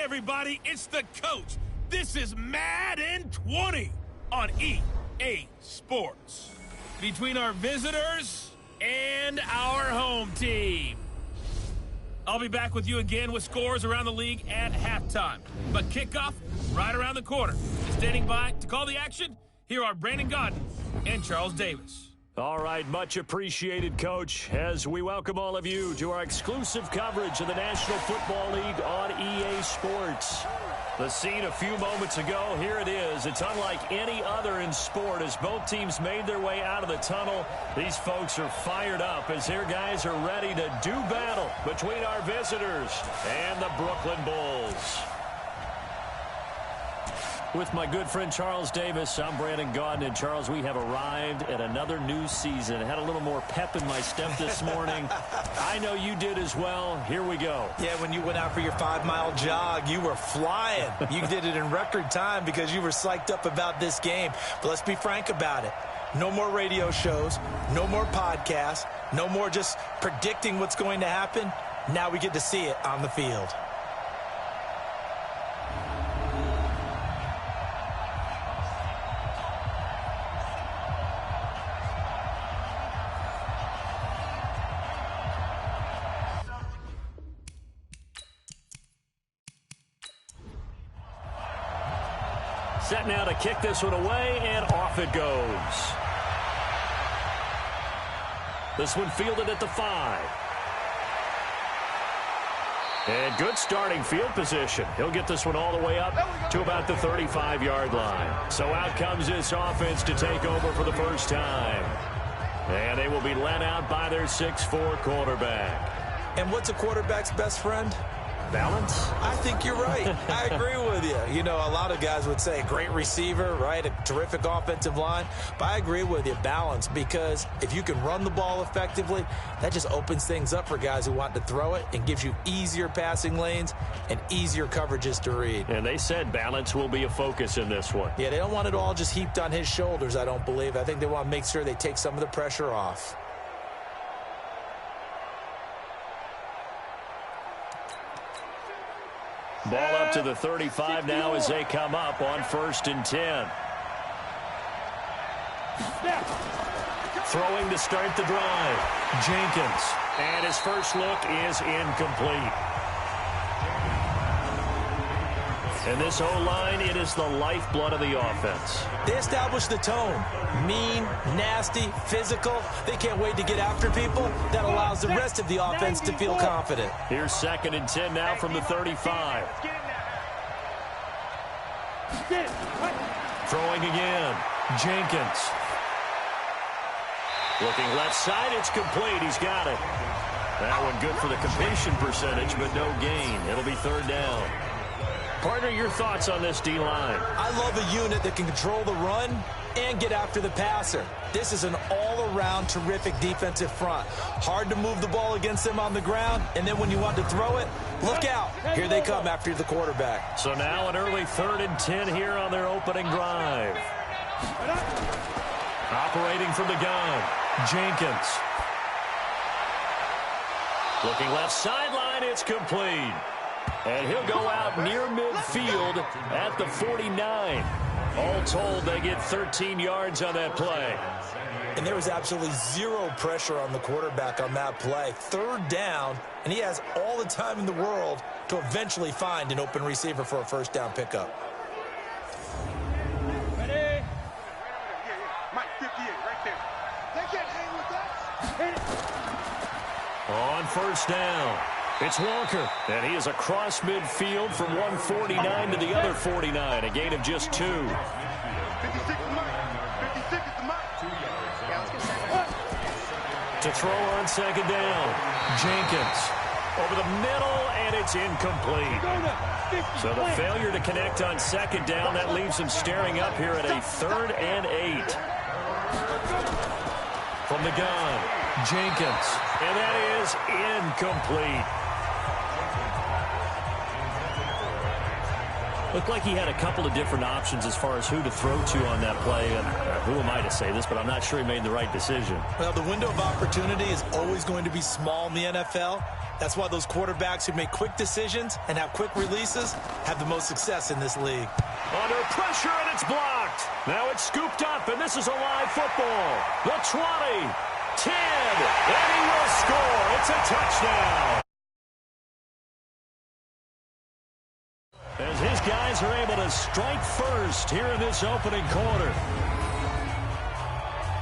everybody, it's the coach. This is Madden 20 on EA Sports. Between our visitors and our home team. I'll be back with you again with scores around the league at halftime. But kickoff right around the corner. Standing by to call the action, here are Brandon Gaudin and Charles Davis. All right, much appreciated, Coach, as we welcome all of you to our exclusive coverage of the National Football League on EA Sports. The scene a few moments ago, here it is. It's unlike any other in sport as both teams made their way out of the tunnel. These folks are fired up as their guys are ready to do battle between our visitors and the Brooklyn Bulls. With my good friend Charles Davis, I'm Brandon Gaudin. And Charles, we have arrived at another new season. I had a little more pep in my step this morning. I know you did as well. Here we go. Yeah, when you went out for your 5-mile jog, you were flying. You did it in record time because you were psyched up about this game. But let's be frank about it. No more radio shows, no more podcasts, no more just predicting what's going to happen. Now we get to see it on the field. Set now to kick this one away, and off it goes. This one fielded at the 5. And good starting field position. He'll get this one all the way up to about the 35-yard line. So out comes this offense to take over for the first time. And they will be led out by their 6'4" quarterback. And what's a quarterback's best friend? Balance? I think you're right. I agree with you. You know, a lot of guys would say great receiver, right? A terrific offensive line. But I agree with you, balance, because if you can run the ball effectively, that just opens things up for guys who want to throw it and gives you easier passing lanes and easier coverages to read. And they said balance will be a focus in this one. Yeah, they don't want it all just heaped on his shoulders, I don't believe. I think they want to make sure they take some of the pressure off. Ball up to the 35 now as they come up on 1st and 10. Throwing to start the drive. Jenkins. And his first look is incomplete. And this O-line, it is the lifeblood of the offense. They establish the tone. Mean, nasty, physical. They can't wait to get after people. That allows the rest of the offense to feel confident. Here's 2nd and 10 now from the 35. Throwing again. Jenkins. Looking left side, it's complete. He's got it. That one good for the completion percentage, but no gain. It'll be 3rd down. Partner, your thoughts on this D-line? I love a unit that can control the run and get after the passer. This is an all-around terrific defensive front. Hard to move the ball against them on the ground, and then when you want to throw it, look out. Here they come after the quarterback. So now an early 3rd and 10 here on their opening drive. Operating from the gun, Jenkins. Looking left sideline, it's complete. And he'll go out near midfield at the 49. All told, they get 13 yards on that play. And there was absolutely zero pressure on the quarterback on that play. 3rd down, and he has all the time in the world to eventually find an open receiver for a 1st down pickup. Ready? Mike 58 right there. They can't hang with us. On 1st down. It's Walker, and he is across midfield from 149 to the other 49, a gain of just 2. 56 is Mike. 56 is the Mike. To throw on 2nd down, Jenkins over the middle, and it's incomplete. So the failure to connect on 2nd down, that leaves him staring up here at a 3rd and 8. From the gun, Jenkins, and that is incomplete. Looked like he had a couple of different options as far as who to throw to on that play. And who am I to say this, but I'm not sure he made the right decision. Well, the window of opportunity is always going to be small in the NFL. That's why those quarterbacks who make quick decisions and have quick releases have the most success in this league. Under pressure, and it's blocked. Now it's scooped up, and this is a live football. The 20, 10, and he will score. It's a touchdown. As his guys are able to strike first here in this opening quarter.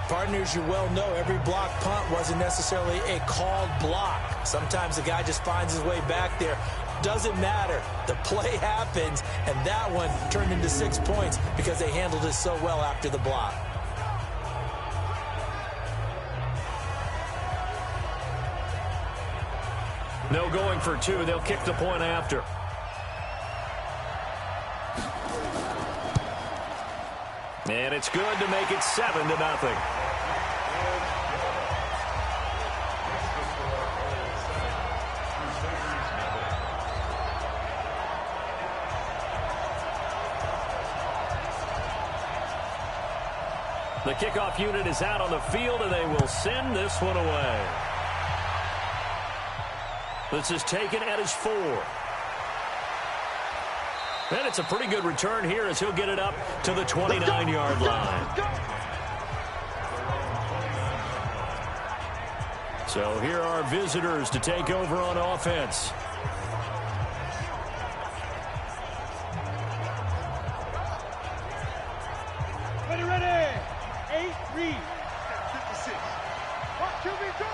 Partners, you well know every block punt wasn't necessarily a called block. Sometimes the guy just finds his way back there. Doesn't matter. The play happens, and that one turned into 6 points because they handled it so well after the block. No going for two. They'll kick the point after. And it's good to make it 7-0. The kickoff unit is out on the field, and they will send this one away. This is taken at his 4. And it's a pretty good return here as he'll get it up to the 29-yard line. So here are visitors to take over on offense. Ready. 8, read. 56. What can we do?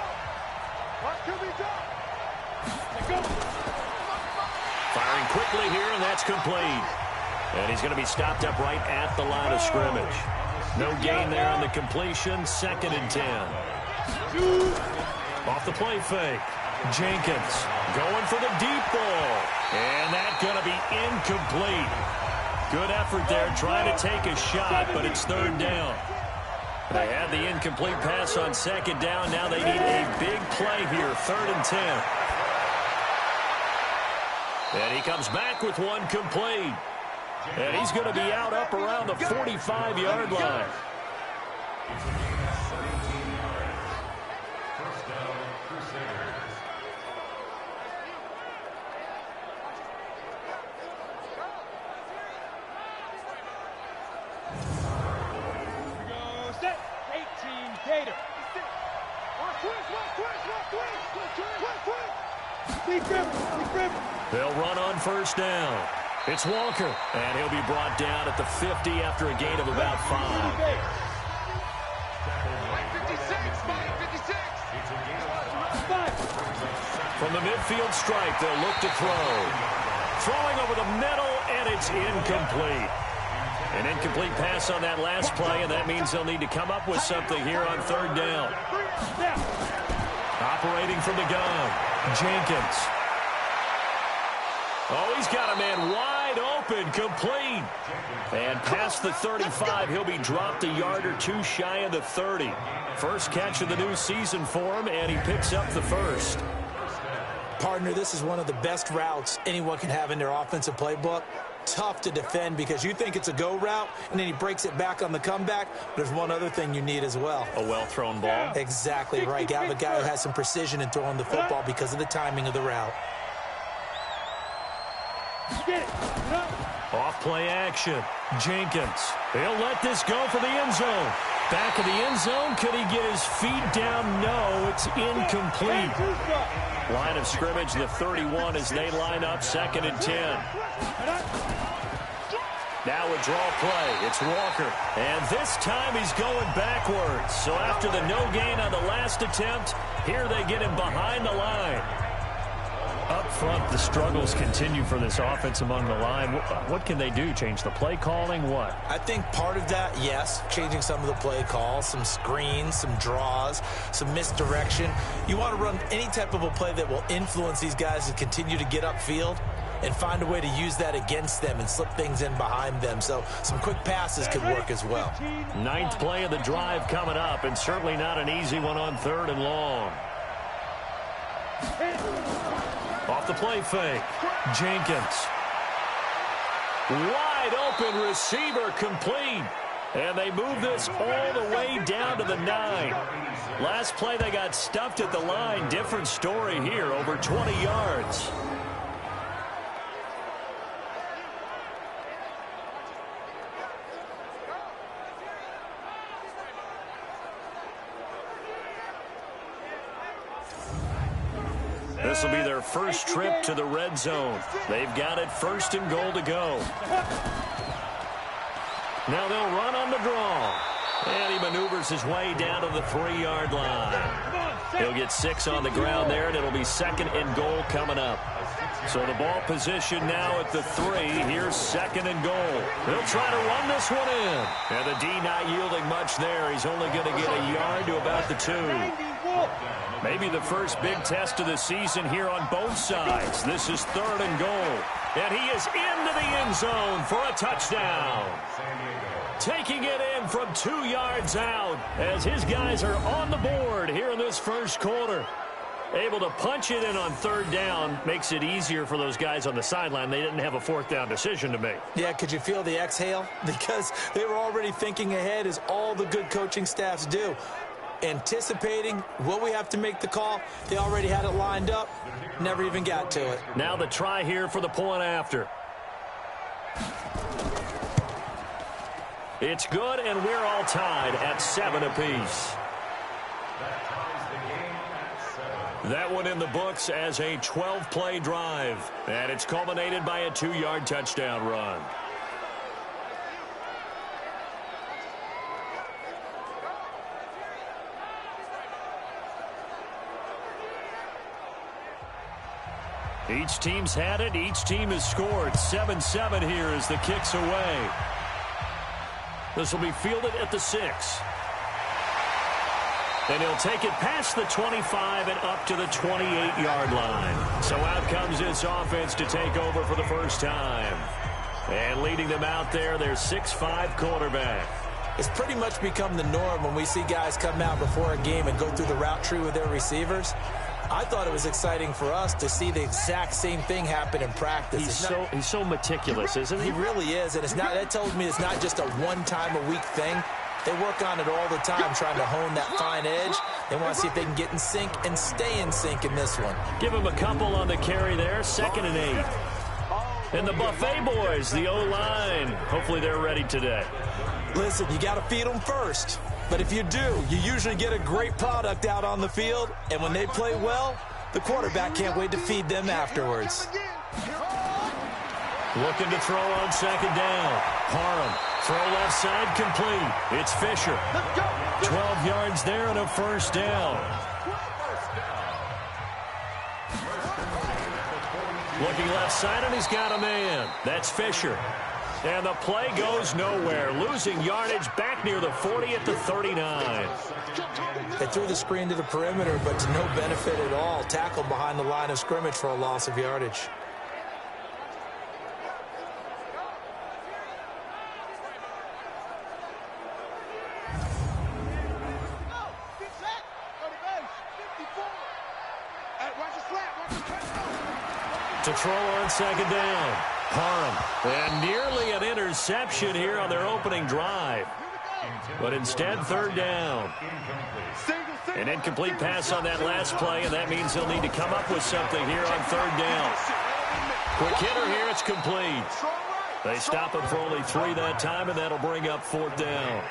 What can we do? Let's go. Firing quickly here, and that's complete. And he's going to be stopped up right at the line of scrimmage. No gain there on the completion. 2nd and 10. Off the play fake. Jenkins going for the deep ball. And that's going to be incomplete. Good effort there trying to take a shot, but it's 3rd down. They had the incomplete pass on 2nd down. Now they need a big play here. 3rd and 10. And he comes back with one complete. And he's going to be out up around the 45-yard line. Set. 18, Gator. They'll run on 1st down. It's Walker, and he'll be brought down at the 50 after a gain of about 5. 56. From the midfield stripe, they'll look to throw. Throwing over the middle, and it's incomplete. An incomplete pass on that last play, and that means they'll need to come up with something here on 3rd down. Operating from the gun, Jenkins. Oh, he's got a man wide open, complete. And past the 35, he'll be dropped a yard or two shy of the 30. First catch of the new season for him, and he picks up the 1st. Partner, this is one of the best routes anyone can have in their offensive playbook. Tough to defend because you think it's a go route, and then he breaks it back on the comeback. There's one other thing you need as well. A well-thrown ball. Exactly right. You have a guy who has some precision in throwing the football because of the timing of the route. Off play action. Jenkins. He'll let this go for the end zone. Back of the end zone. Could he get his feet down? No, it's incomplete. Line of scrimmage, the 31 as they line up. 2nd and 10. Now a draw play. It's Walker. And this time he's going backwards. So after the no gain on the last attempt, here they get him behind the line. Up front, the struggles continue for this offense among the line. What can they do? Change the play calling? What? I think part of that, yes, changing some of the play calls, some screens, some draws, some misdirection. You want to run any type of a play that will influence these guys to continue to get upfield and find a way to use that against them and slip things in behind them. So some quick passes could work as well. 9th play of the drive coming up, and certainly not an easy one on 3rd and long. Off the play fake. Jenkins. Wide open receiver complete. And they move this all the way down to the 9. Last play, they got stuffed at the line. Different story here, over 20 yards. This will be their first trip to the red zone. They've got it 1st and goal to go. Now they'll run on the draw. And he maneuvers his way down to the 3-yard line. He'll get 6 on the ground there, and it'll be 2nd and goal coming up. So the ball position now at the 3. Here's 2nd and goal. He'll try to run this one in. And the D not yielding much there. He's only going to get a yard to about the 2. Maybe the first big test of the season here on both sides. This is 3rd and goal. And he is into the end zone for a touchdown. Taking it in from 2 yards out as his guys are on the board here in this first quarter. Able to punch it in on 3rd down makes it easier for those guys on the sideline. They didn't have a 4th down decision to make. Yeah, could you feel the exhale? Because they were already thinking ahead, as all the good coaching staffs do. Anticipating, will we have to make the call? They already had it lined up. Never even got to it. Now the try here for the point after. It's good, and we're all tied at 7 apiece. That one in the books as a 12-play drive. And it's culminated by a 2-yard touchdown run. Each team's had it. Each team has scored. 7-7 here as the kick's away. This will be fielded at the 6. And he'll take it past the 25 and up to the 28-yard line. So out comes this offense to take over for the first time. And leading them out there, their 6'5" quarterback. It's pretty much become the norm when we see guys come out before a game and go through the route tree with their receivers. I thought it was exciting for us to see the exact same thing happen in practice. He's so meticulous, isn't he? He really is, and that tells me it's not just a one-time-a-week thing. They work on it all the time, trying to hone that fine edge. They want to see if they can get in sync and stay in sync in this one. Give him a couple on the carry there, 2nd and 8. And the Buffet boys, the O-line, hopefully they're ready today. Listen, you got to feed them first. But if you do, you usually get a great product out on the field. And when they play well, the quarterback can't wait to feed them afterwards. Looking to throw on 2nd down. Parham, throw left side complete. It's Fisher. 12 yards there and a 1st down. Looking left side, and he's got a man. That's Fisher. And the play goes nowhere. Losing yardage back near the 40 at the 39. They threw the screen to the perimeter, but to no benefit at all. Tackled behind the line of scrimmage for a loss of yardage. To throw on 2nd down. Parham. And nearly an interception here on their opening drive. But instead, 3rd down. An incomplete pass on that last play, and that means they'll need to come up with something here on 3rd down. Quick hitter here, it's complete. They stop him for only 3 that time, and that'll bring up 4th down.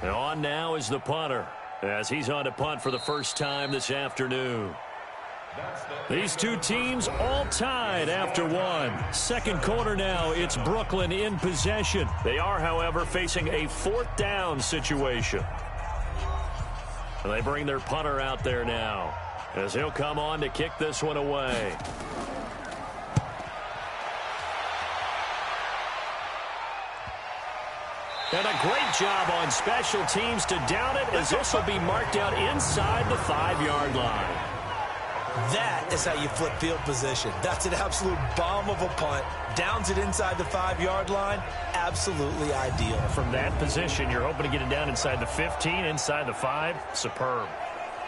On now is the punter, as he's on to punt for the first time this afternoon. These two teams all tied after 1. 2nd quarter now, it's Brooklyn in possession. They are, however, facing a 4th down situation. And they bring their punter out there now, as he'll come on to kick this one away. And a great job on special teams to down it, as this will be marked out inside the 5-yard line. That is how you flip field position. That's an absolute bomb of a punt. Downs it inside the 5-yard line. Absolutely ideal. From that position, you're hoping to get it down inside the 15, inside the 5. Superb.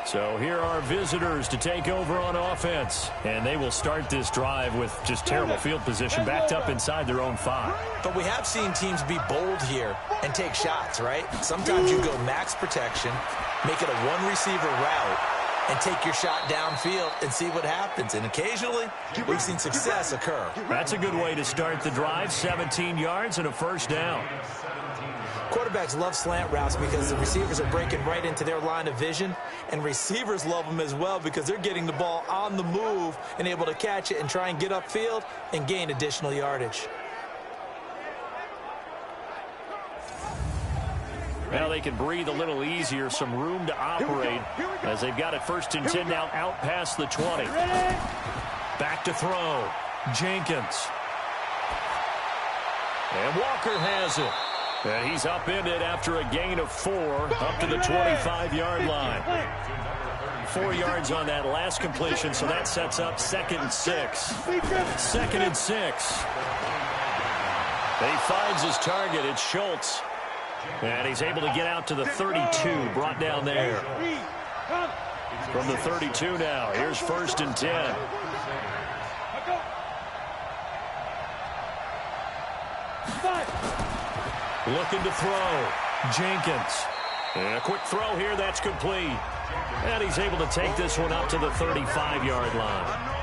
So here are visitors to take over on offense. And they will start this drive with just terrible field position backed up inside their own 5. But we have seen teams be bold here and take shots, right? Sometimes you go max protection, make it a one-receiver route, and take your shot downfield and see what happens. And occasionally, we've seen success occur. That's a good way to start the drive. 17 yards and a first down. Quarterbacks love slant routes because the receivers are breaking right into their line of vision, and receivers love them as well because they're getting the ball on the move and able to catch it and try and get upfield and gain additional yardage. Well, they can breathe a little easier, some room to operate as they've got it 1st and 10 now out past the 20. Back to throw. Jenkins. And Walker has it. And he's upended after a gain of 4 up to the 25-yard line. 4 yards on that last completion, so that sets up 2nd and 6. 2nd and 6. He finds his target. It's Schultz. And he's able to get out to the 32, brought down there. From the 32 now, here's 1st and 10. Looking to throw. Jenkins. And a quick throw here, that's complete. And he's able to take this one up to the 35-yard line.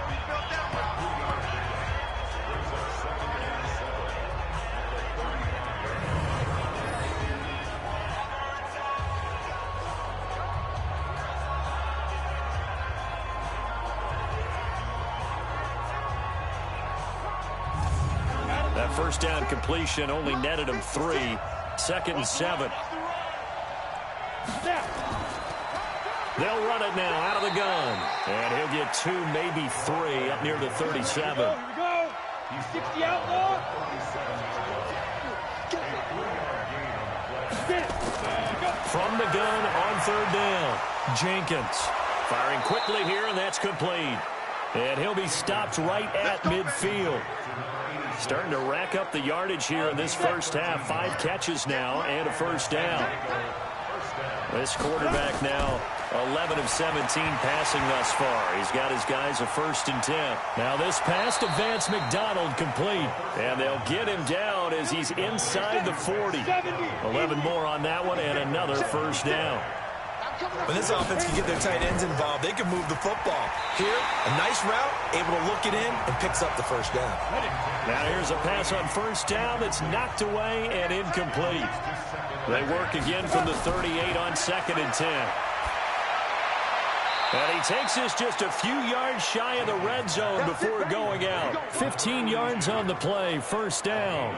That first down completion only netted him 3. 2nd and 7. They'll run it now out of the gun. And he'll get 2, maybe 3 up near the 37. Here we go. 60 outlaw. From the gun on 3rd down. Jenkins firing quickly here, and that's complete. And he'll be stopped right at midfield. Starting to rack up the yardage here in this first half. 5 catches now and a first down. This quarterback now 11 of 17 passing thus far. He's got his guys a 1st and 10. Now this pass to Vance McDonald complete. And they'll get him down as he's inside the 40. 11 more on that one and another first down. When this offense can get their tight ends involved, they can move the football. Here, a nice route, able to look it in, and picks up the first down. Now here's a pass on 1st down that's knocked away and incomplete. They work again from the 38 on 2nd and 10. And he takes this just a few yards shy of the red zone before going out. 15 yards on the play, 1st down.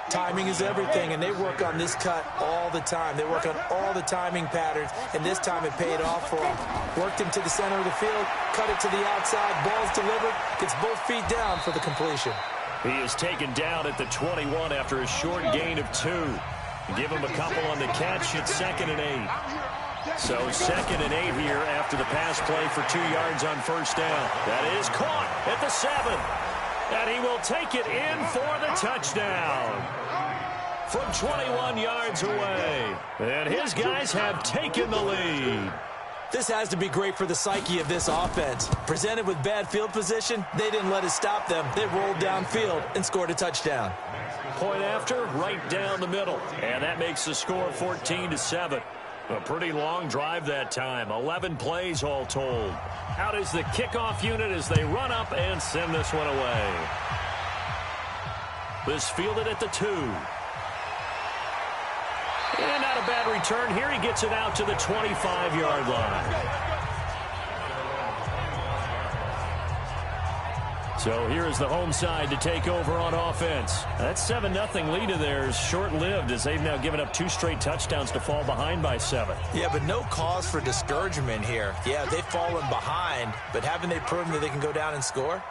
Timing is everything, and they work on this cut all the time. They work on all the timing patterns, and this time it paid off for them. Worked him to the center of the field, cut it to the outside, ball's delivered, gets both feet down for the completion. He is taken down at the 21 after a short gain of 2. Give him a couple on the catch at 2nd and 8. So 2nd and 8 here after the pass play for 2 yards on 1st down. That is caught at the 7. And he will take it in for the touchdown from 21 yards away. And his guys have taken the lead. This has to be great for the psyche of this offense. Presented with bad field position, they didn't let it stop them. They rolled downfield and scored a touchdown. Point after, right down the middle. And that makes the score 14-7. A pretty long drive that time. 11 plays all told. Out is the kickoff unit as they run up and send this one away. This fielded at the 2. And not a bad return. Here he gets it out to the 25-yard line. So here is the home side to take over on offense. That 7-0 lead of theirs short-lived as they've now given up 2 straight touchdowns to fall behind by 7. Yeah, but no cause for discouragement here. Yeah, they've fallen behind, but haven't they proven that they can go down and score?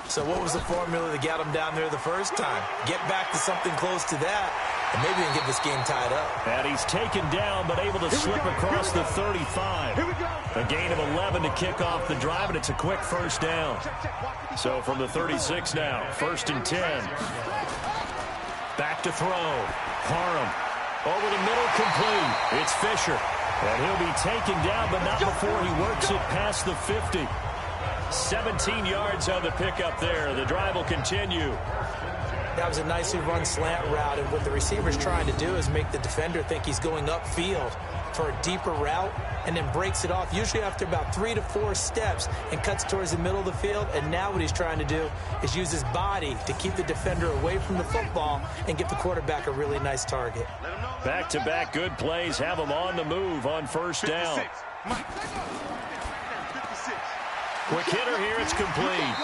So what was the formula that got them down there the first time? Get back to something close to that, and maybe even get this game tied up. And he's taken down, but able to slip across the 35. A gain of 11 to kick off the drive, and it's a quick first down. So from the 36 now, 1st and 10. Back to throw. Parham over the middle, complete. It's Fisher. And he'll be taken down, but not before he works it past the 50. 17 yards on the pickup there. The drive will continue. That was a nicely run slant route, and what the receiver's trying to do is make the defender think he's going upfield for a deeper route, and then breaks it off, usually after about 3 to 4 steps, and cuts towards the middle of the field. And now what he's trying to do is use his body to keep the defender away from the football and get the quarterback a really nice target. Back-to-back good plays have him on the move on first down. Quick hitter here, it's complete.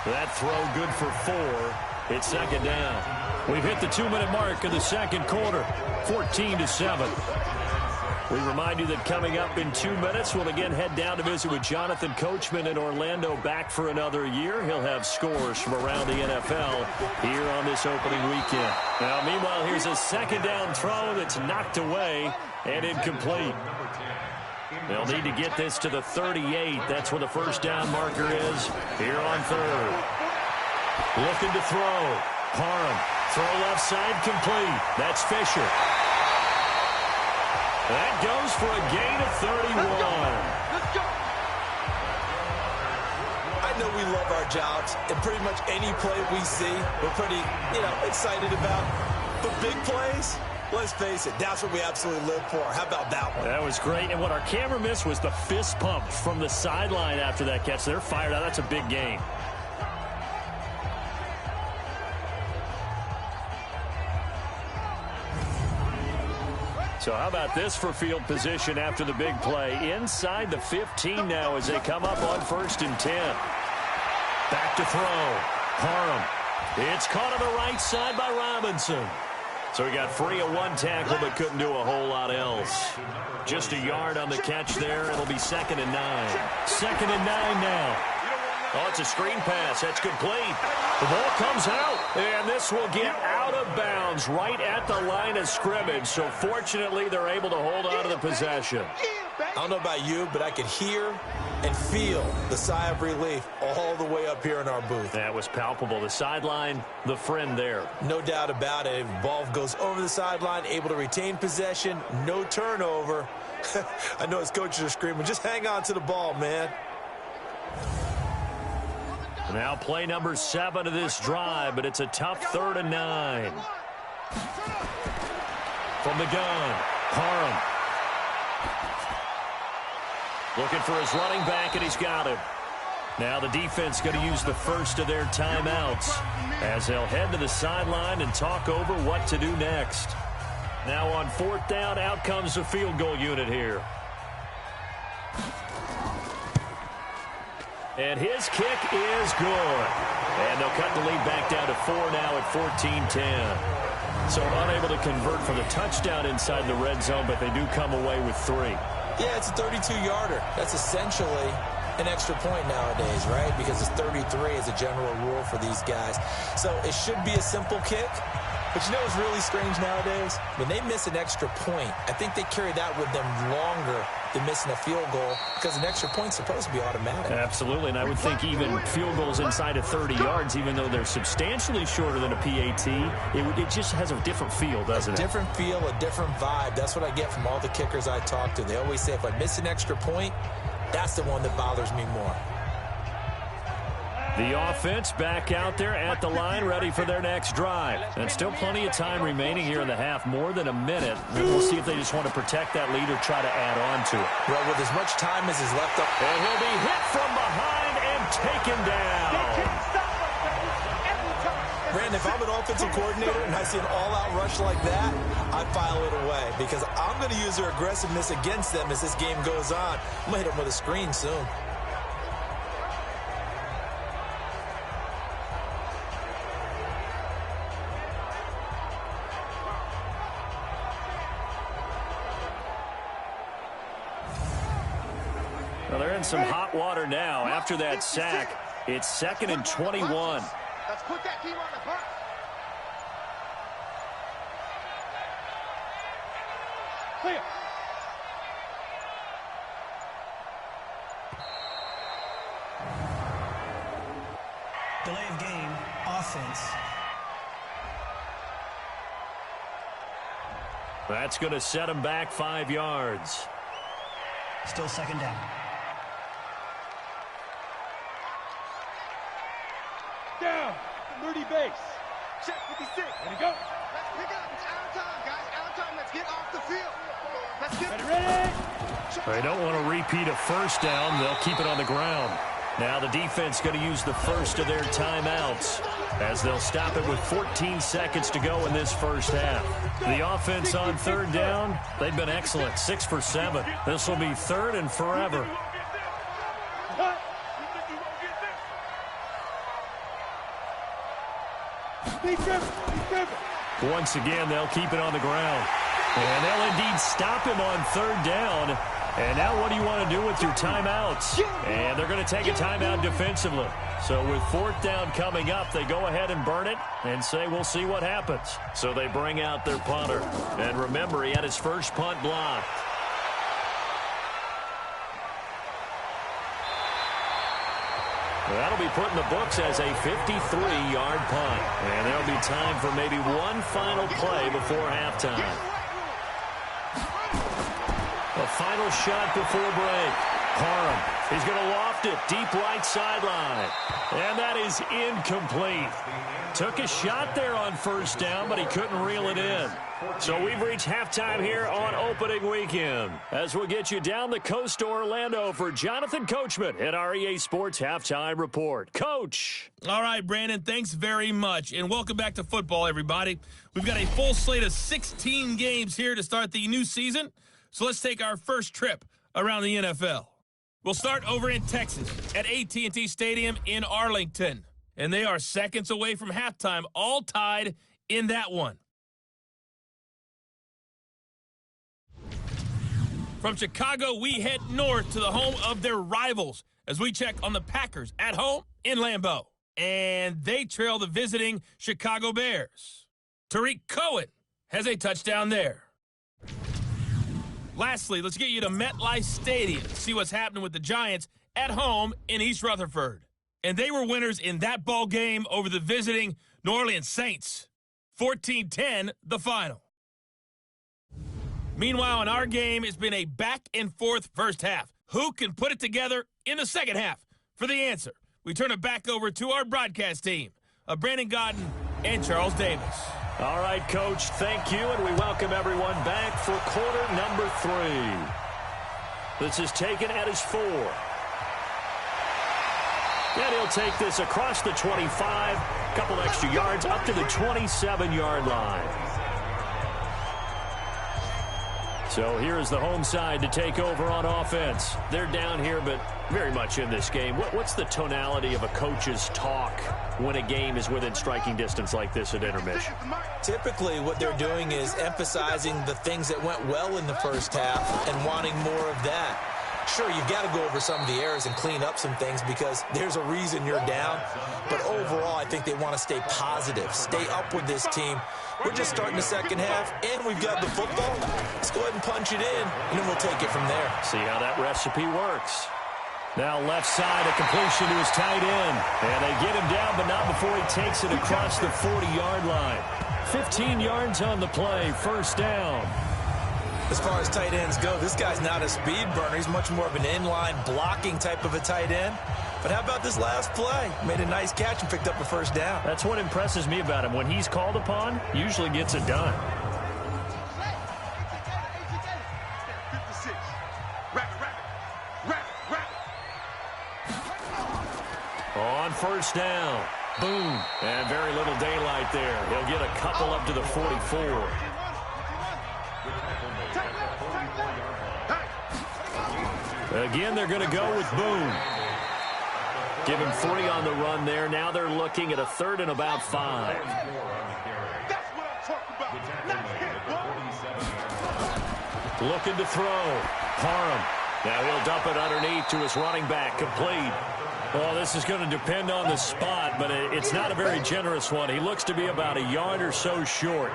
That throw good for 4. It's second down. We've hit the 2-minute mark of the second quarter, 14-7. We remind you that coming up in 2 minutes, we'll again head down to visit with Jonathan Coachman in Orlando, back for another year. He'll have scores from around the NFL here on this opening weekend. Now, meanwhile, here's a second down throw that's knocked away and incomplete. They'll need to get this to the 38. That's where the first down marker is here on 3rd. Looking to throw. Parham. Throw left side, complete. That's Fisher. That goes for a gain of 31. I know we love our jobs, and pretty much any play we see, we're pretty, excited about. But big plays, let's face it, that's what we absolutely live for. How about that one? That was great, and what our camera missed was the fist pump from the sideline after that catch. They're fired out. That's a big gain. So how about this for field position after the big play? Inside the 15 now as they come up on 1st and 10. Back to throw. Parham. It's caught on the right side by Robinson. So he got free of 1 tackle but couldn't do a whole lot else. Just a yard on the catch there. It'll be 2nd and 9. 2nd and 9 now. Oh, it's a screen pass. That's complete. The ball comes out, and this will get out of bounds right at the line of scrimmage. So fortunately, they're able to hold on to the possession. I don't know about you, but I could hear and feel the sigh of relief all the way up here in our booth. That was palpable. The sideline, the friend there. No doubt about it. Ball goes over the sideline, able to retain possession, no turnover. I know his coaches are screaming, just hang on to the ball, man. Now play number 7 of this drive, but it's a tough 3rd and 9. From the gun, Parham. Looking for his running back, and he's got him. Now the defense going to use the first of their timeouts as they'll head to the sideline and talk over what to do next. Now on 4th down, out comes the field goal unit here. And his kick is good. And they'll cut the lead back down to 4 now at 14-10. So unable to convert for the touchdown inside the red zone, but they do come away with 3. Yeah, it's a 32-yarder. That's essentially an extra point nowadays, right? Because it's 33 as a general rule for these guys. So it should be a simple kick. But you know what's really strange nowadays? When they miss an extra point, I think they carry that with them longer than missing a field goal because an extra point's supposed to be automatic. Absolutely, and I would think even field goals inside of 30 yards, even though they're substantially shorter than a PAT, it just has a different feel, doesn't it? A different feel, a different vibe. That's what I get from all the kickers I talk to. They always say if I miss an extra point, that's the one that bothers me more. The offense back out there at the line, ready for their next drive. And still plenty of time remaining here in the half, more than a minute. We'll see if they just want to protect that lead or try to add on to it. Well, with as much time as is left up. And he'll be hit from behind and taken down. Brandon, if I'm an offensive coordinator and I see an all-out rush like that, I file it away because I'm going to use their aggressiveness against them as this game goes on. I'm going to hit them with a screen soon. Well, they're in some hot water now. After that sack, it's 2nd and 21. Let's put that team on the clock. Clear. Delay of game, offense. That's going to set him back 5 yards. Still second down. Down. 30 base. Check 56. Ready, go. Let's pick it up. It's out of time, guys. Out of time. Let's get off the field. Let's get Ready. They don't want to repeat a first down. They'll keep it on the ground. Now the defense going to use the first of their timeouts as they'll stop it with 14 seconds to go in this first half. The offense on third down, they've been excellent, 6 for 7. This will be third and forever. Once again, they'll keep it on the ground. And they'll indeed stop him on third down. And now what do you want to do with your timeouts? And they're going to take a timeout defensively. So with fourth down coming up, they go ahead and burn it and say, we'll see what happens. So they bring out their punter. And remember, he had his first punt blocked. That'll be put in the books as a 53-yard punt. And there'll be time for maybe one final play before halftime. A final shot before break. Parham, he's going to loft it deep right sideline. And that is incomplete. Took a shot there on first down, but he couldn't reel it in. So we've reached halftime here on opening weekend. As we'll get you down the coast to Orlando for Jonathan Coachman at our EA Sports Halftime Report. Coach. All right, Brandon, thanks very much. And welcome back to football, everybody. We've got a full slate of 16 games here to start the new season. So let's take our first trip around the NFL. We'll start over in Texas at AT&T Stadium in Arlington. And they are seconds away from halftime, all tied in that one. From Chicago, we head north to the home of their rivals as we check on the Packers at home in Lambeau. And they trail the visiting Chicago Bears. Tariq Cohen has a touchdown there. Lastly, let's get you to MetLife Stadium to see what's happening with the Giants at home in East Rutherford. And they were winners in that ball game over the visiting New Orleans Saints. 14-10, the final. Meanwhile, in our game, it's been a back-and-forth first half. Who can put it together in the second half? For the answer, we turn it back over to our broadcast team of Brandon Godden and Charles Davis. All right, Coach, thank you, and we welcome everyone back for quarter number 3. This is taken at his 4. And he'll take this across the 25, a couple extra yards, up to the 27-yard line. So here is the home side to take over on offense. They're down here, but very much in this game. What's the tonality of a coach's talk when a game is within striking distance like this at intermission? Typically, what they're doing is emphasizing the things that went well in the first half and wanting more of that. Sure, you've got to go over some of the errors and clean up some things because there's a reason you're down. But overall, I think they want to stay positive, stay up with this team. We're just starting the second half, and we've got the football. Let's go ahead and punch it in, and then we'll take it from there. See how that recipe works. Now left side, a completion to his tight end. And they get him down, but not before he takes it across the 40-yard line. 15 yards on the play, first down. As far as tight ends go, this guy's not a speed burner. He's much more of an inline blocking type of a tight end. But how about this last play? Made a nice catch and picked up a first down. That's what impresses me about him. When he's called upon, usually gets it done. 56. Wrap it. On first down. Boom. And very little daylight there. He'll get a couple up to the 44. Again, they're going to go with Boone. Give him 3 on the run there. Now they're looking at a third and about 5. That's what I'm talking about. Nice hit, bud. Looking to throw. Parham. Now he'll dump it underneath to his running back. Complete. Well, this is going to depend on the spot, but it's not a very generous one. He looks to be about a yard or so short.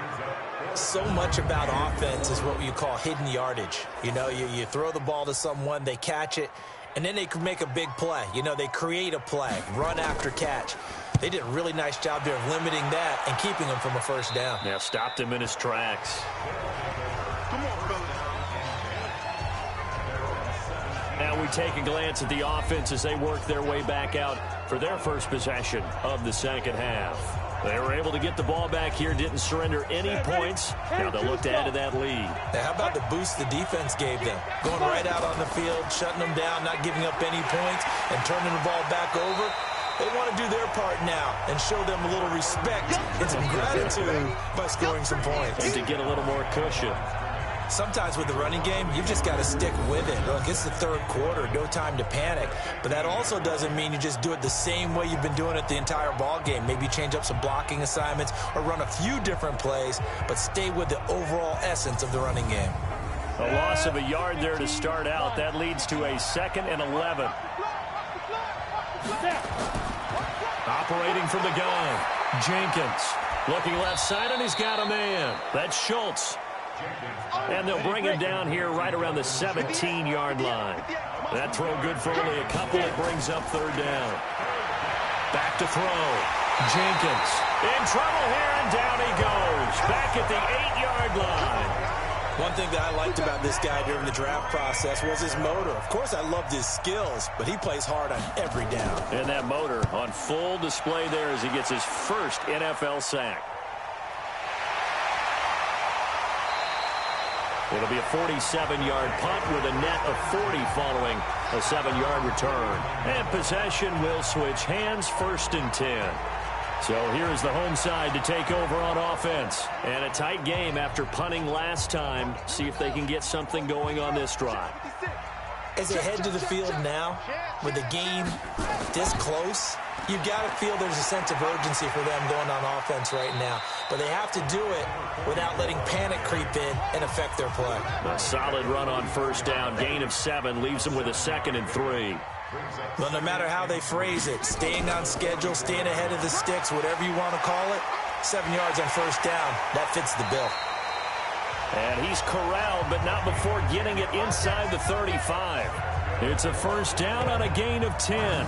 So much about offense is what you call hidden yardage. You know, you throw the ball to someone, they catch it, and then they can make a big play. You know, they create a play, run after catch. They did a really nice job there of limiting that and keeping him from a first down. Yeah, stopped him in his tracks. Come on, fellas. Now we take a glance at the offense as they work their way back out for their first possession of the second half. They were able to get the ball back here, didn't surrender any points. Now they'll look to add to that lead. Now, how about the boost the defense gave them? Going right out on the field, shutting them down, not giving up any points, and turning the ball back over. They want to do their part now and show them a little respect and some gratitude by scoring some points. And to get a little more cushion. Sometimes with the running game, you've just got to stick with it. Look, it's the third quarter, no time to panic. But that also doesn't mean you just do it the same way you've been doing it the entire ball game. Maybe change up some blocking assignments or run a few different plays, but stay with the overall essence of the running game. A loss of a yard there to start out. That leads to a 2nd and 11. Operating from the gun, Jenkins. Looking left side, and he's got a man. That's Schultz. And they'll bring him down here right around the 17-yard line. That throw good for only a couple. It brings up third down. Back to throw. Jenkins in trouble here, and down he goes. Back at the 8-yard line. One thing that I liked about this guy during the draft process was his motor. Of course, I loved his skills, but he plays hard on every down. And that motor on full display there as he gets his first NFL sack. It'll be a 47-yard punt with a net of 40 following a 7-yard return. And possession will switch hands, 1st and 10. So here's the home side to take over on offense. And a tight game after punting last time. See if they can get something going on this drive. As they head to the field now, with the game this close, you've got to feel there's a sense of urgency for them going on offense right now. But they have to do it without letting panic creep in and affect their play. A solid run on first down. Gain of 7 leaves them with a 2nd and 3. Well, no matter how they phrase it, staying on schedule, staying ahead of the sticks, whatever you want to call it, 7 yards on first down, that fits the bill. And he's corralled, but not before getting it inside the 35. It's a first down on a gain of 10.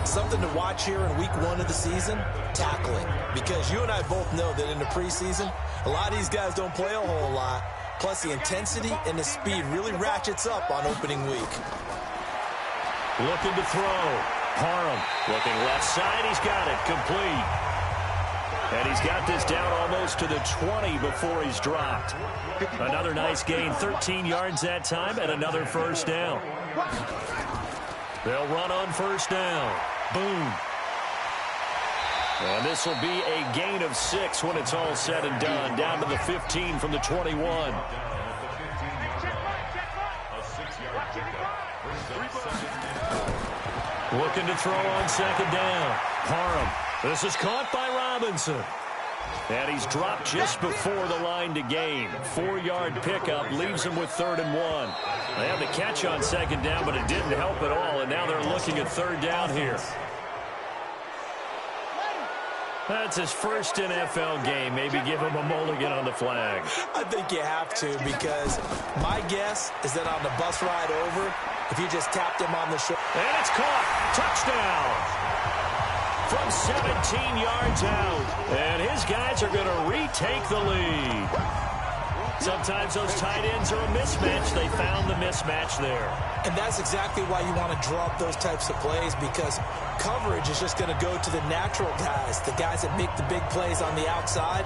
Something to watch here in week 1 of the season, tackling. Because you and I both know that in the preseason, a lot of these guys don't play a whole lot. Plus, the intensity and the speed really ratchets up on opening week. Looking to throw. Parham looking left side. He's got it. Complete. And he's got this down almost to the 20 before he's dropped. Another nice gain. 13 yards that time and another first down. They'll run on first down. Boom. And this will be a gain of 6 when it's all said and done. Down to the 15 from the 21. Looking to throw on second down. Parham. This is caught by Robinson. And he's dropped just before the line to gain. 4-yard pickup leaves him with 3rd and 1. They had the catch on second down, but it didn't help at all. And now they're looking at third down here. That's his first NFL game. Maybe give him a mulligan on the flag. I think you have to, because my guess is that on the bus ride over, if you just tapped him on the shoulder. And it's caught. Touchdown. From 17 yards out. And his guys are going to retake the lead. Sometimes those tight ends are a mismatch. They found the mismatch there. And that's exactly why you want to draw up those types of plays, because coverage is just going to go to the natural guys, the guys that make the big plays on the outside.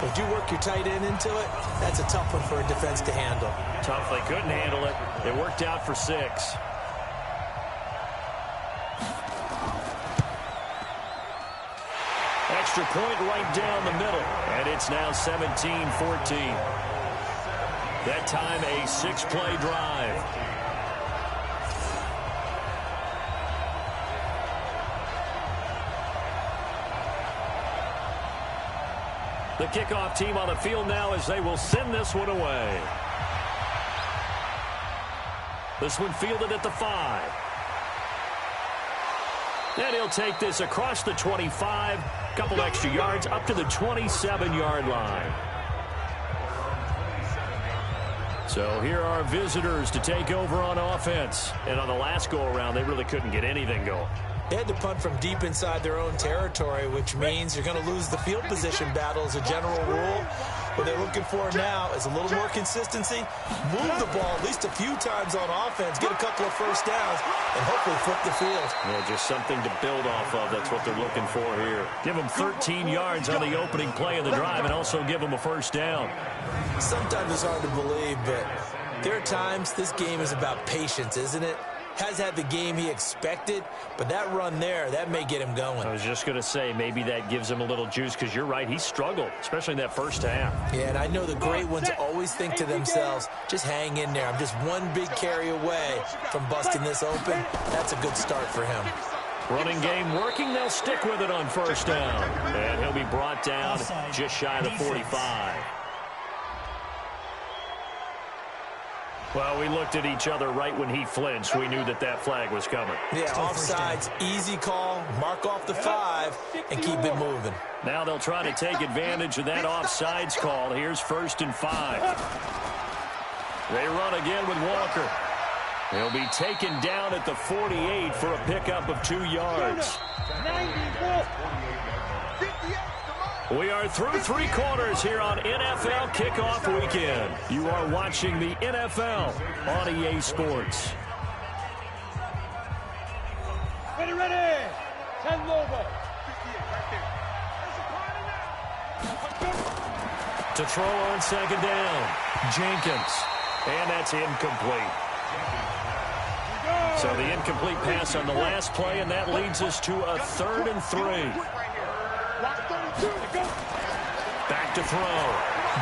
But if you work your tight end into it, that's a tough one for a defense to handle. Tough. They couldn't handle it. It worked out for 6. Extra point right down the middle. And it's now 17-14. That time a 6-play drive. The kickoff team on the field now as they will send this one away. This one fielded at the 5. And he'll take this across the 25, a couple extra yards, up to the 27-yard line. So here are visitors to take over on offense. And on the last go-around, they really couldn't get anything going. They had to punt from deep inside their own territory, which means you're going to lose the field position battle as a general rule. What they're looking for now is a little more consistency, move the ball at least a few times on offense, get a couple of first downs, and hopefully flip the field. Yeah, just something to build off of. That's what they're looking for here. Give them 13 yards on the opening play of the drive and also give them a first down. Sometimes it's hard to believe, but there are times this game is about patience, isn't it? Has had the game he expected, but that run there, that may get him going. I was just going to say, maybe that gives him a little juice, because you're right, he struggled, especially in that first half. Yeah, and I know the great ones always think to themselves, just hang in there. I'm just one big carry away from busting this open. That's a good start for him. Running game working, they'll stick with it on first down. And he'll be brought down just shy of the 45. Well, we looked at each other right when he flinched. We knew that that flag was coming. Yeah, offsides, easy call, mark off the 5, and keep it moving. Now they'll try to take advantage of that offsides call. Here's 1st and 5. They run again with Walker. He'll be taken down at the 48 for a pickup of 2 yards. 94. We are through 3 quarters here on NFL Kickoff Weekend. You are watching the NFL on EA Sports. Ready. 10 Lobo. To throw on 2nd down, Jenkins. And that's incomplete. So the incomplete pass on the last play, and that leads us to a 3rd and 3. Back to throw.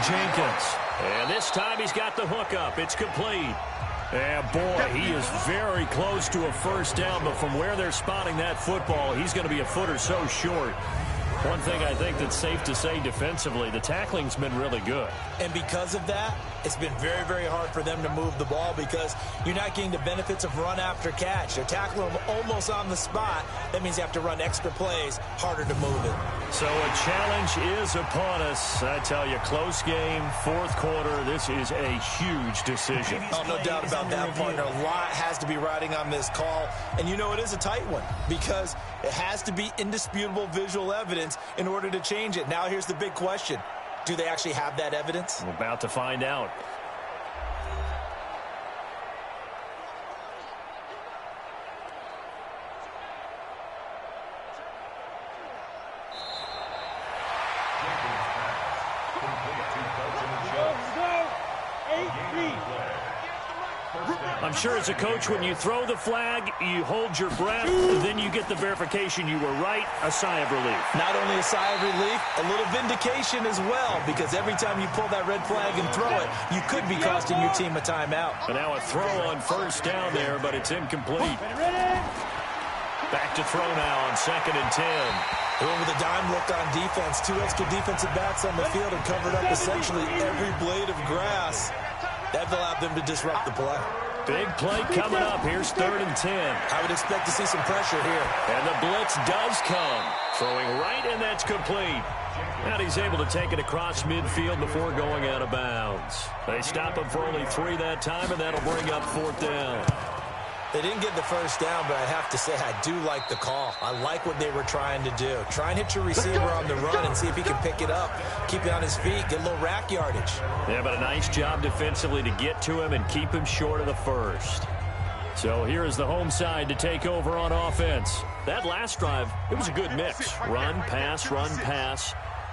Jenkins. And this time he's got the hook up. It's complete. And boy, he is very close to a first down, but from where they're spotting that football, he's going to be a foot or so short. One thing I think that's safe to say defensively, the tackling's been really good. And because of that, it's been very, very hard for them to move the ball because you're not getting the benefits of run after catch. They're tackling them almost on the spot. That means you have to run extra plays, harder to move it. So a challenge is upon us. I tell you, close game, 4th quarter. This is a huge decision. Oh, no doubt about that, partner. A lot has to be riding on this call. And you know it is a tight one because it has to be indisputable visual evidence in order to change it. Now here's the big question. Do they actually have that evidence? We're about to find out. I'm sure as a coach, when you throw the flag, you hold your breath, then you get the verification you were right, a sigh of relief. Not only a sigh of relief, a little vindication as well, because every time you pull that red flag and throw it, you could be costing your team a timeout. And now a throw on first down there, but it's incomplete. Back to throw now on 2nd and 10. They went with a dime look on defense. 2 extra defensive backs on the field and covered up essentially every blade of grass. That allowed them to disrupt the play. Big play coming up. Here's 3rd and 10. I would expect to see some pressure here. And the blitz does come. Throwing right, and that's complete. And he's able to take it across midfield before going out of bounds. They stop him for only 3 that time, and that'll bring up 4th down. They didn't get the first down, but I have to say I do like the call. I like what they were trying to do. Try and hit your receiver on the run and see if he can pick it up. Keep it on his feet. Get a little rack yardage. Yeah, but a nice job defensively to get to him and keep him short of the first. So here is the home side to take over on offense. That last drive, it was a good mix. Run, pass,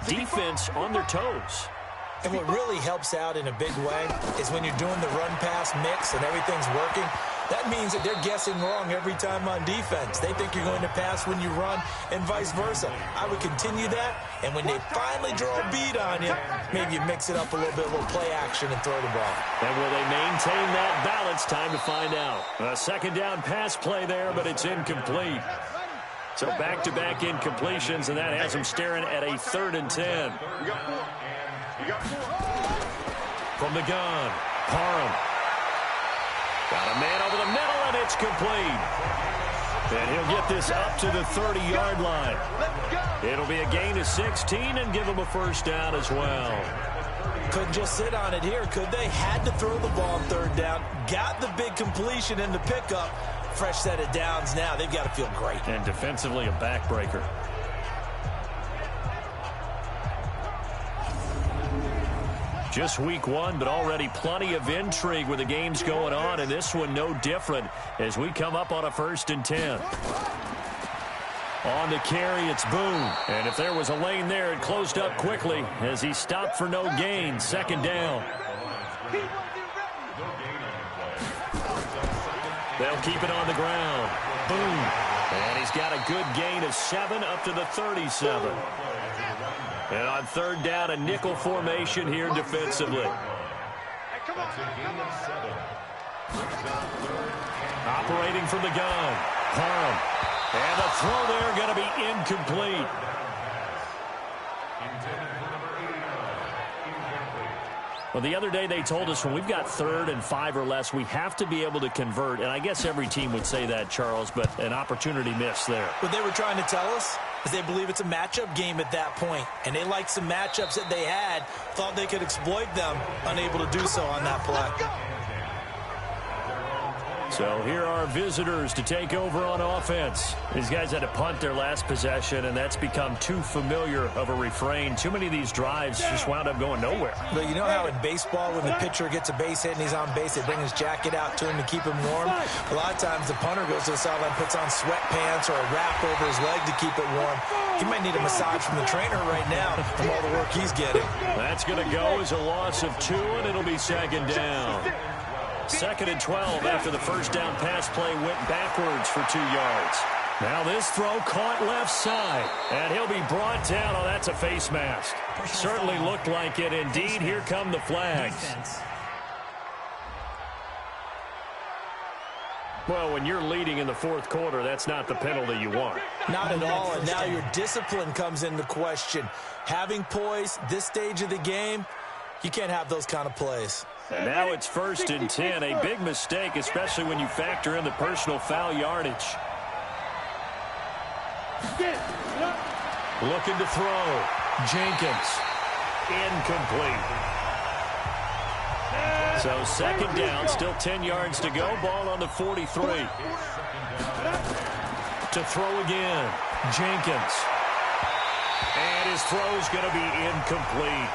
defense on their toes. And what really helps out in a big way is when you're doing the run-pass mix and everything's working, that means that they're guessing wrong every time on defense. They think you're going to pass when you run and vice versa. I would continue that, and when they finally draw a beat on you, maybe you mix it up a little bit, a little play action and throw the ball. And will they maintain that balance? Time to find out. A 2nd down pass play there, but it's incomplete. So back-to-back incompletions, and that has them staring at a 3rd and 10. From the gun, Parham. Got a man over the middle, and it's complete. And he'll get this up to the 30-yard line. It'll be a gain of 16 and give him a first down as well. Couldn't just sit on it here, could they? Had to throw the ball on third down. Got the big completion in the pickup. Fresh set of downs now. They've got to feel great. And defensively, a backbreaker. Just week one, but already plenty of intrigue with the games going on, and this one no different as we come up on a 1st and 10. On the carry, it's Boone. And if there was a lane there, it closed up quickly as he stopped for no gain. 2nd down. They'll keep it on the ground. Boone. And he's got a good gain of 7 up to the 37. And on 3rd down, a nickel formation here defensively. Operating from the gun. Parham. And the throw there going to be incomplete. Well, the other day they told us when we've got 3rd and 5 or less, we have to be able to convert. And I guess every team would say that, Charles, but an opportunity missed there. What they were trying to tell us is they believe it's a matchup game at that point. And they liked some matchups that they had, thought they could exploit them, unable to do so on that play. So here are visitors to take over on offense. These guys had to punt their last possession, and that's become too familiar of a refrain. Too many of these drives just wound up going nowhere. But you know how in baseball, when the pitcher gets a base hit and he's on base, they bring his jacket out to him to keep him warm? A lot of times the punter goes to the sideline, puts on sweatpants or a wrap over his leg to keep it warm. He might need a massage from the trainer right now from all the work he's getting. That's going to go as a loss of 2, and it'll be 2nd down. 2nd and 12 after the first down pass play went backwards for 2 yards. Now this throw caught left side, and he'll be brought down. Oh, that's a face mask. Certainly looked like it. Indeed, here come the flags. Well, when you're leading in the 4th quarter, that's not the penalty you want. Not at all, and now your discipline comes into question. Having poise, this stage of the game, you can't have those kind of plays. And now it's 1st and 10, a big mistake, especially when you factor in the personal foul yardage. Looking to throw. Jenkins. Incomplete. So 2nd down, still 10 yards to go. Ball on the 43. To throw again. Jenkins. And his throw's going to be incomplete.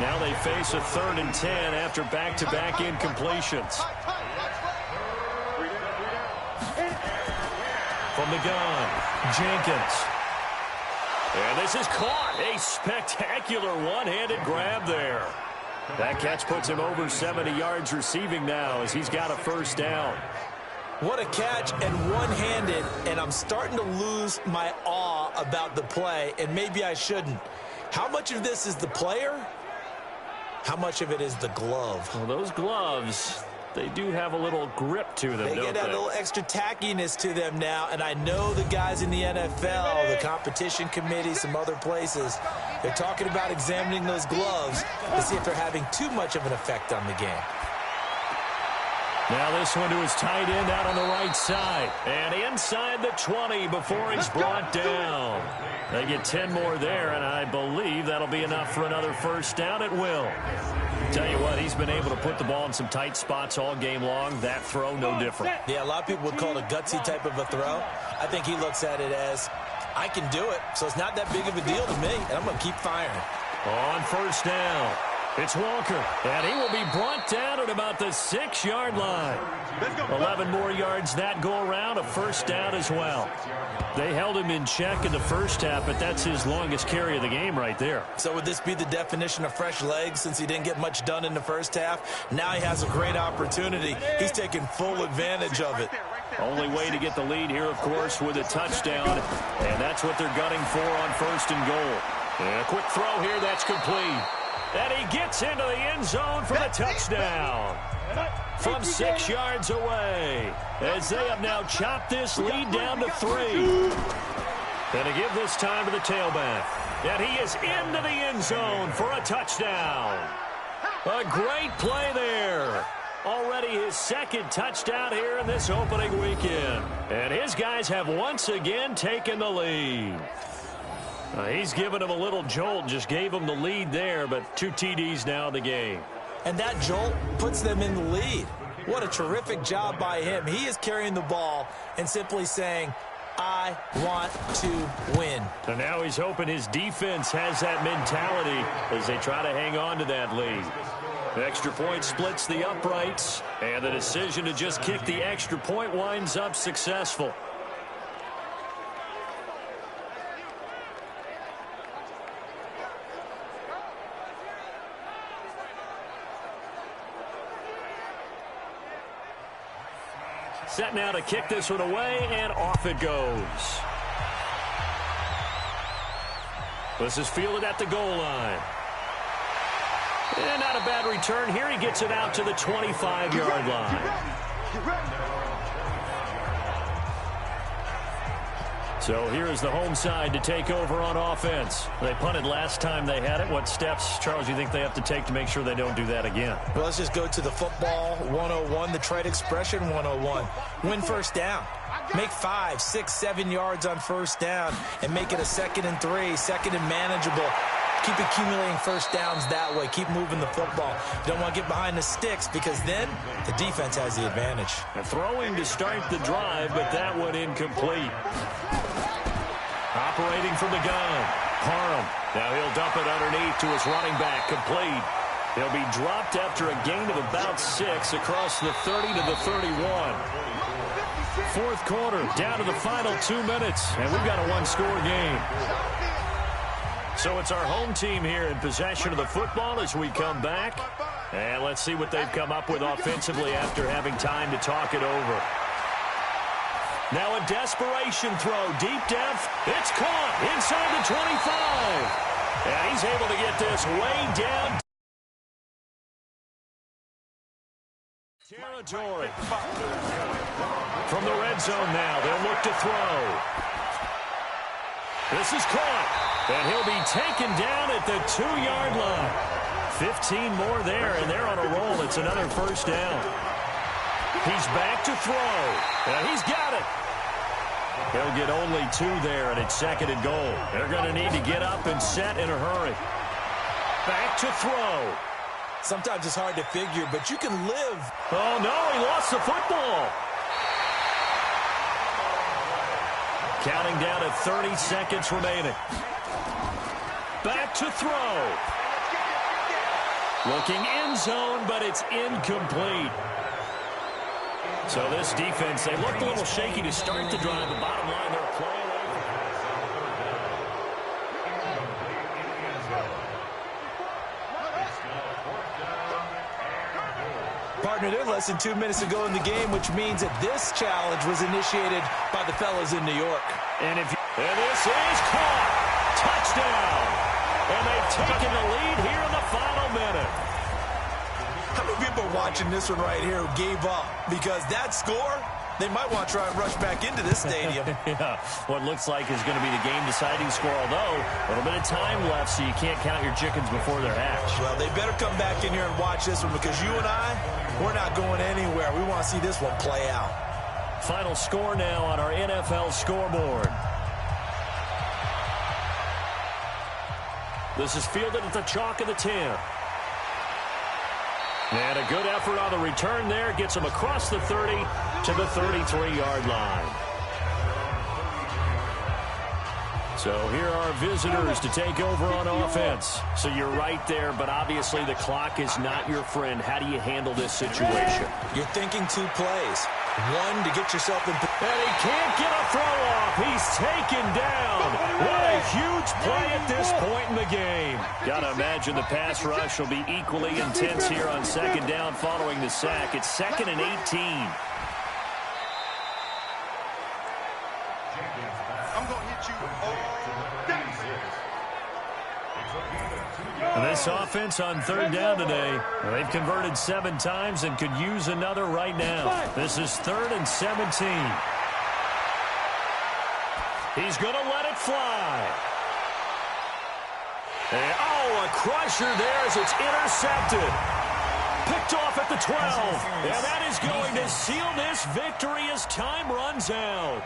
Now they face a 3rd and 10 after back-to-back incompletions. From the gun, Jenkins. And this is caught. A spectacular one-handed grab there. That catch puts him over 70 yards receiving now as he's got a 1st down. What a catch and one-handed, and I'm starting to lose my awe about the play, and maybe I shouldn't. How much of this is the player? How much of it is the glove? Well, those gloves, they do have a little grip to them, They don't get they? a little extra tackiness to them now, and I know the guys in the NFL, the competition committee, some other places, they're talking about examining those gloves to see if they're having too much of an effect on the game. Now this one to his tight end out on the right side. And inside the 20 before he's brought down. They get 10 more there, and I believe that'll be enough for another 1st down. It will. Tell you what, he's been able to put the ball in some tight spots all game long. That throw, no different. Yeah, a lot of people would call it a gutsy type of a throw. I think he looks at it as, I can do it, so it's not that big of a deal to me, and I'm going to keep firing. On 1st down, it's Walker, and he will be brought down at about the 6-yard line. 11 more yards that go around, a 1st down as well. They held him in check in the first half, but that's his longest carry of the game right there. So would this be the definition of fresh legs since he didn't get much done in the first half? Now he has a great opportunity. He's taking full advantage of it. Only way to get the lead here, of course, with a touchdown, and that's what they're gunning for on 1st and goal. And a quick throw here, that's complete. And he gets into the end zone for the touchdown. From 6 yards away, as they have now chopped this lead down to 3. And to give this time to the tailback. And he is into the end zone for a touchdown. A great play there. Already his second touchdown here in this opening weekend. And his guys have once again taken the lead. He's given him a little jolt, just gave him the lead there, but 2 TDs now in the game. And that jolt puts them in the lead. What a terrific job by him. He is carrying the ball and simply saying, I want to win. And now he's hoping his defense has that mentality as they try to hang on to that lead. The extra point splits the uprights, and the decision to just kick the extra point winds up successful. Set now to kick this one away, and off it goes. This is fielded at the goal line. And not a bad return here. He gets it out to the 25-yard line. So here is the home side to take over on offense. They punted last time they had it. What steps, Charles, do you think they have to take to make sure they don't do that again? Well, let's just go to the football 101, the trade expression 101. Win first down. Make 5, 6, 7 yards on first down and make it a 2nd and 3, 2nd and manageable. Keep accumulating first downs that way. Keep moving the football. Don't want to get behind the sticks because then the defense has the advantage. A throwing to start the drive, but that one incomplete. Operating from the gun, Parham. Now he'll dump it underneath to his running back, complete. He'll be dropped after a gain of about 6 across the 30 to the 31. Fourth quarter, down to the final 2 minutes, and we've got a one-score game. So it's our home team here in possession of the football as we come back. And let's see what they've come up with offensively after having time to talk it over. Now a desperation throw, deep depth. It's caught inside the 25. And he's able to get this way down. Territory. From the red zone now, they'll look to throw. This is caught. And he'll be taken down at the 2-yard line. 15 more there, and they're on a roll. It's another first down. He's back to throw. And he's got it. He'll get only 2 there, and it's 2nd and goal. They're going to need to get up and set in a hurry. Back to throw. Sometimes it's hard to figure, but you can live. Oh, no, he lost the football. Counting down at 30 seconds remaining. Back to throw. Looking end zone, but it's incomplete. So this defense, they looked a little shaky to start the drive. The bottom line, they're playing over. Partner, they're less than 2 minutes to go in the game, which means that this challenge was initiated by the fellas in New York. And this is caught. Touchdown. And they've taken the lead here in the final minute. How many people watching this one right here who gave up? Because that score, they might want to try and rush back into this stadium. Yeah, what looks like is going to be the game-deciding score, although a little bit of time left, so you can't count your chickens before they're hatched. Well, they better come back in here and watch this one because you and I, we're not going anywhere. We want to see this one play out. Final score now on our NFL scoreboard. This is fielded at the chalk of the 10. And a good effort on the return there. Gets him across the 30 to the 33-yard line. So here are visitors to take over on offense. So you're right there, but obviously the clock is not your friend. How do you handle this situation? You're thinking 2 plays. 1 to get yourself in. And he can't get a throw off. He's taken down. What a huge play at this point in the game. Got to imagine the pass rush will be equally intense here on 2nd down following the sack. It's 2nd and 18. I'm going to hit you all day. And this offense on 3rd down today, they've converted 7 times and could use another right now. This is 3rd and 17. He's going to let it fly. And, oh, a crusher there as it's intercepted. Picked off at the 12. And that is going to seal this victory as time runs out.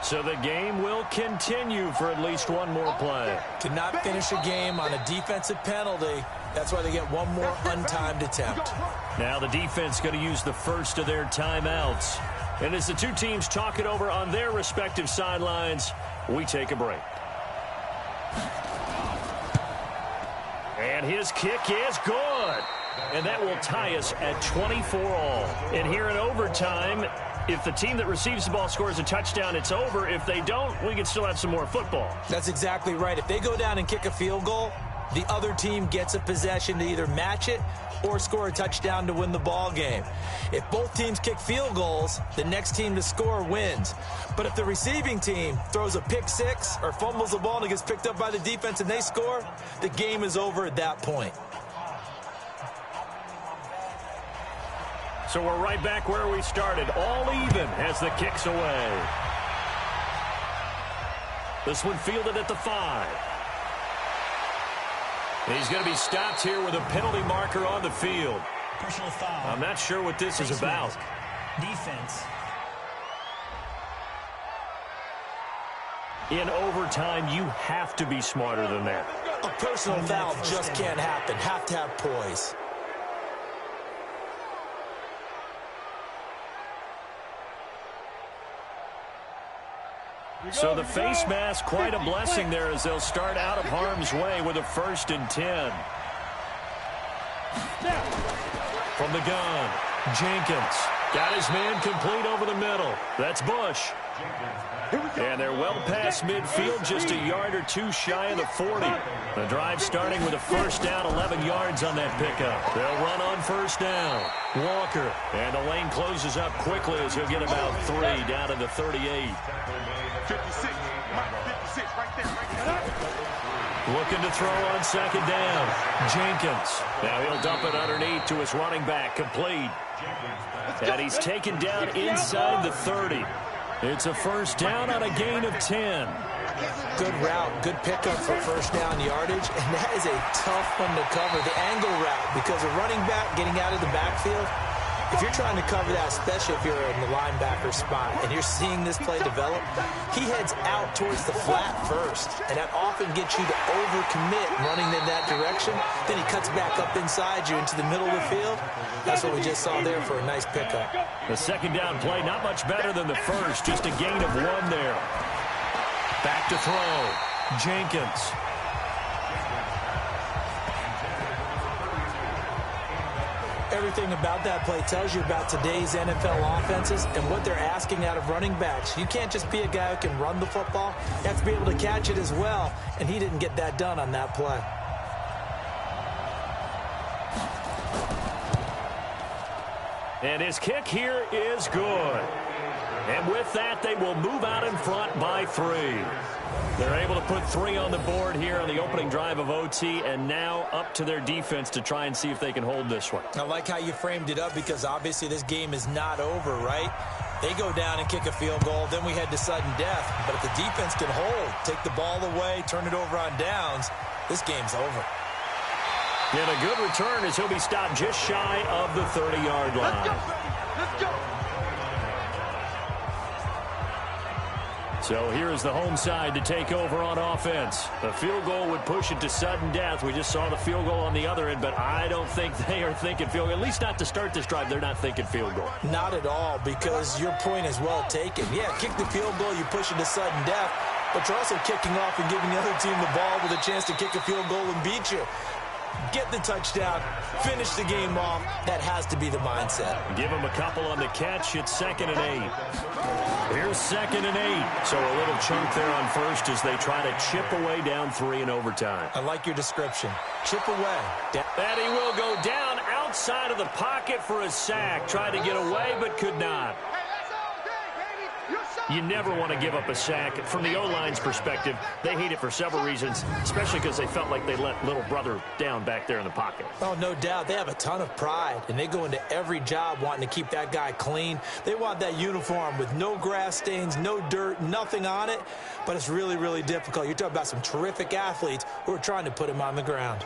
So the game will continue for at least one more play. Cannot finish a game on a defensive penalty. That's why they get one more untimed attempt. Now the defense going to use the first of their timeouts. And as the two teams talk it over on their respective sidelines, we take a break. And his kick is good. And that will tie us at 24 all. And here in overtime, if the team that receives the ball scores a touchdown, it's over. If they don't, we can still have some more football. That's exactly right. If they go down and kick a field goal, the other team gets a possession to either match it or score a touchdown to win the ball game. If both teams kick field goals, the next team to score wins. But if the receiving team throws a pick six or fumbles the ball and it gets picked up by the defense and they score, the game is over at that point. So we're right back where we started, all even as the kick's away. This one fielded at the 5. He's going to be stopped here with a penalty marker on the field. Personal foul. I'm not sure what this is about. Defense. In overtime, you have to be smarter than that. A personal foul just can't happen. Have to have poise. So the face mask, quite a blessing there as they'll start out of harm's way with a 1st and 10. From the gun, Jenkins got his man complete over the middle. That's Bush. And they're well past midfield, just a yard or two shy of the 40. The drive starting with a 1st down, 11 yards on that pickup. They'll run on 1st down. Walker, and the lane closes up quickly as he'll get about 3 down to the 38. 56, right there. Looking to throw on 2nd down. Jenkins. Now he'll dump it underneath to his running back, complete. And he's taken down inside the 30. It's a 1st down on a gain of 10. Good route, good pickup for 1st down yardage, and that is a tough one to cover. The angle route, because a running back getting out of the backfield, if you're trying to cover that, especially if you're in the linebacker spot and you're seeing this play develop, he heads out towards the flat first, and that often gets you to overcommit running in that direction. Then he cuts back up inside you into the middle of the field. That's what we just saw there for a nice pickup. The 2nd down play, not much better than the 1st, just a gain of 1 there. Back to throw. Jenkins. Everything about that play tells you about today's NFL offenses and what they're asking out of running backs. You can't just be a guy who can run the football. You have to be able to catch it as well, and he didn't get that done on that play. And his kick here is good. And with that, they will move out in front by 3. They're able to put 3 on the board here on the opening drive of OT, and now up to their defense to try and see if they can hold this one. I like how you framed it up, because obviously this game is not over, right? They go down and kick a field goal, then we head to sudden death. But if the defense can hold, take the ball away, turn it over on downs, this game's over. And a good return as he'll be stopped just shy of the 30-yard line. Let's go. So here is the home side to take over on offense. The field goal would push it to sudden death. We just saw the field goal on the other end, but I don't think they are thinking field goal. At least not to start this drive. They're not thinking field goal. Not at all, because your point is well taken. Yeah, kick the field goal, you push it to sudden death, but you're also kicking off and giving the other team the ball with a chance to kick a field goal and beat you. Get the touchdown, finish the game off. That has to be the mindset. Give them a couple on the catch. It's 2nd and 8. Here's 2nd and 8. So a little chunk there on 1st as they try to chip away down 3 in overtime. I like your description. Chip away. And he will go down outside of the pocket for a sack. Tried to get away, but could not. You never want to give up a sack. From the O-line's perspective, they hate it for several reasons, especially because they felt like they let little brother down back there in the pocket. Oh, no doubt. They have a ton of pride, and they go into every job wanting to keep that guy clean. They want that uniform with no grass stains, no dirt, nothing on it, but it's really, really difficult. You're talking about some terrific athletes who are trying to put him on the ground.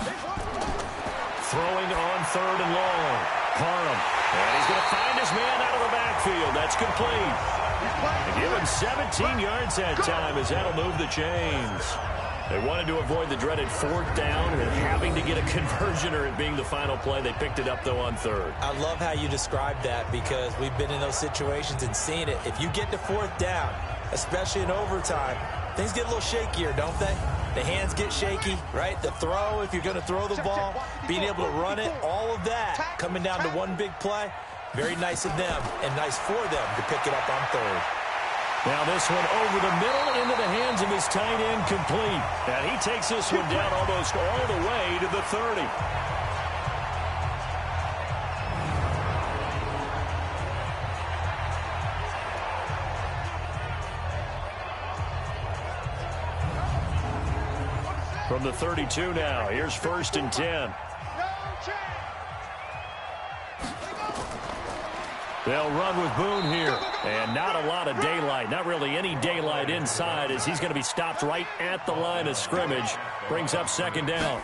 Throwing on 3rd and long. Parham. And he's going to find his man out of the backfield. That's complete. And give him 17 yards that time as that'll move the chains. They wanted to avoid the dreaded 4th down and having to get a conversion or it being the final play. They picked it up, though, on 3rd. I love how you described that because we've been in those situations and seen it. If you get to 4th down, especially in overtime, things get a little shakier, don't they? The hands get shaky, right? The throw, if you're going to throw the ball, being able to run it, all of that coming down to one big play. Very nice of them and nice for them to pick it up on 3rd. Now this one over the middle into the hands of his tight end, complete. And he takes this one down almost all the way to the 30. From the 32 now, here's 1st and 10. They'll run with Boone here. And not a lot of daylight. Not really any daylight inside as he's going to be stopped right at the line of scrimmage. Brings up 2nd down.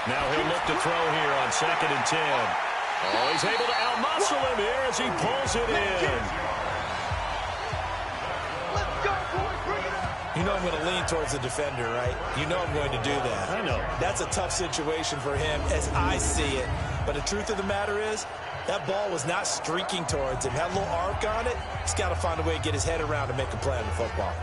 Now he'll look to throw here on 2nd and 10. Oh, he's able to outmuscle him here as he pulls it in. You know I'm going to lean towards the defender, right? You know I'm going to do that. I know. That's a tough situation for him as I see it. But the truth of the matter is, that ball was not streaking towards him. Had a little arc on it. He's got to find a way to get his head around and make a play on the football.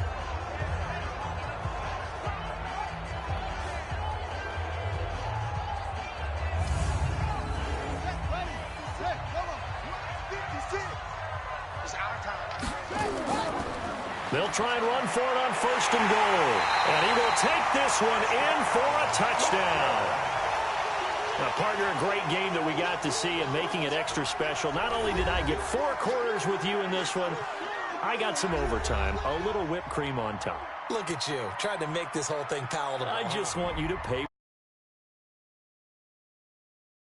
They'll try and run for it on 1st and goal. And he will take this one in for a touchdown. Now, partner, a great game that we got to see and making it extra special. Not only did I get 4 quarters with you in this one, I got some overtime, a little whipped cream on top. Look at you, trying to make this whole thing palatable. I just want you to pay